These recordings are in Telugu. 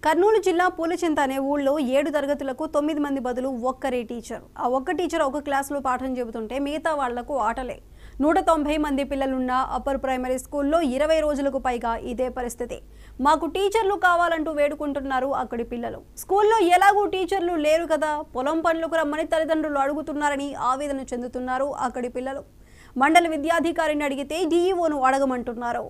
కర్నూలు జిల్లా పూలచింత అనే ఊళ్ళో 7 తరగతులకు 9 మంది బదులు ఒక్కరే టీచర్. ఆ ఒక్క టీచర్ ఒక క్లాసులో పాఠం చెబుతుంటే మిగతా వాళ్లకు ఆటలే. 190 మంది పిల్లలున్న అప్పర్ ప్రైమరీ స్కూల్లో 20 రోజులకు పైగా ఇదే పరిస్థితి. మాకు టీచర్లు కావాలంటూ వేడుకుంటున్నారు అక్కడి పిల్లలు. స్కూల్లో ఎలాగూ టీచర్లు లేరు కదా, పొలం పనులకు రమ్మని తల్లిదండ్రులు అడుగుతున్నారని ఆవేదన చెందుతున్నారు అక్కడి పిల్లలు. మండల విద్యాధికారిని అడిగితే డీఈఓను అడగమంటున్నారు.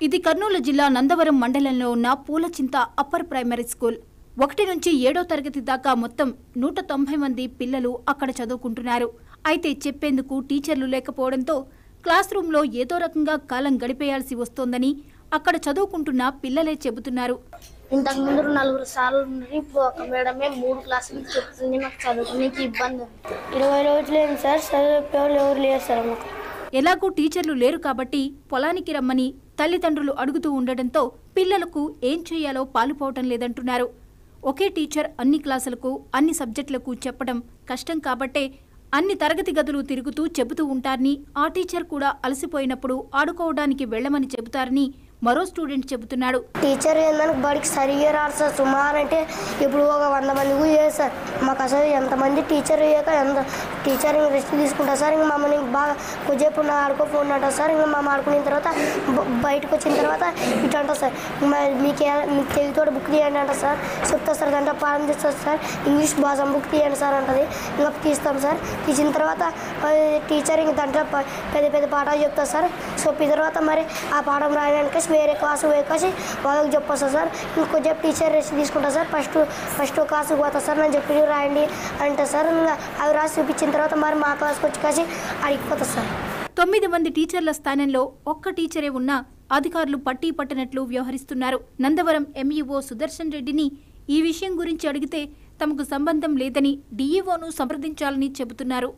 ఇది కర్నూలు జిల్లా నందవరం మండలంలో ఉన్న పూలచింత అప్పర్ ప్రైమరీ స్కూల్. 1 నుంచి 7వ తరగతి దాకా మొత్తం 190 మంది పిల్లలు అక్కడ చదువుకుంటున్నారు. అయితే చెప్పేందుకు టీచర్లు లేకపోవడంతో క్లాస్ రూమ్లో ఏదో రకంగా కాలం గడిపేయాల్సి వస్తోందని అక్కడ చదువుకుంటున్న పిల్లలే చెబుతున్నారు. ఇంతకు ముందు 4 సార్లు ఇప్పుడు ఒక మేడమే 3 క్లాసులు చెప్తుంది. మాకు చదువుకునేకి ఇబ్బంది. 20 రోజులు ఏంటి సార్, చదివేవాళ్ళు ఎవరు లేరు సార్. మాకు ఎలాగూ టీచర్లు లేరు కాబట్టి పొలానికి రమ్మని తల్లిదండ్రులు అడుగుతూ ఉండడంతో పిల్లలకు ఏం చేయాలో పాలుపోవటం లేదంటున్నారు. ఒకే టీచర్ అన్ని క్లాసులకు అన్ని సబ్జెక్టులకు చెప్పడం కష్టం కాబట్టే అన్ని తరగతి గదులు తిరుగుతూ చెబుతూ ఉంటారని, ఆ టీచర్ కూడా అలసిపోయినప్పుడు ఆడుకోవడానికి వెళ్లమని చెబుతారని మరో స్టూడెంట్ చెబుతున్నాడు. టీచర్ ఏందని బడికి సరిగ్గా రాదు సార్. సుమారు అంటే ఇప్పుడు ఒక 100 మంది కూడా చేస్తారు. మాకు అసలు ఎంతమంది టీచర్ అయ్యాక ఎంత టీచర్ ఇంకా రెస్ట్ తీసుకుంటారు సార్. ఇంకా మమ్మల్ని బాగా కొద్దిసేపు ఆడుకోపోయినట్టు సార్. ఇంకా మమ్మల్ని ఆడుకున్న తర్వాత బయటకు వచ్చిన తర్వాత ఇటు అంటారు సార్, మీకు తెలుగుతోటి బుక్ తీయండి అంటారు సార్. చెప్తా సార్, గంట పాఠం చేస్తారు సార్. ఇంగ్లీష్ భాష బుక్ తీయండి సార్ అంటది. ఇంకా తీస్తాం సార్. తీసిన తర్వాత టీచర్ ఇంక దాంట్లో పెద్ద పెద్ద పాఠాలు చెప్తారు సార్. చెప్పిన తర్వాత మరి ఆ పాఠం రాయడానికి వేరే క్లాసు వేసి వాళ్ళకి చెప్పొస్తా సార్. ఇంకొంచెం టీచర్ రెస్ట్ తీసుకుంటా సార్. ఫస్ట్ క్లాసుకి పోతా సార్, నేను చెప్పి రాయండి అంటే సార్. ఇంకా అవి రాసి చూపించిన తర్వాత మరి మా క్లాస్కి వచ్చి కాసి అడిగిపోతా సార్. 9 మంది టీచర్ల స్థానంలో ఒక్క టీచరే ఉన్నా అధికారులు పట్టీ పట్టనట్లు వ్యవహరిస్తున్నారు. నందవరం ఎంఈఓ సుదర్శన్ రెడ్డిని ఈ విషయం గురించి అడిగితే తమకు సంబంధం లేదని డీఈఓను సంప్రదించాలని చెబుతున్నారు.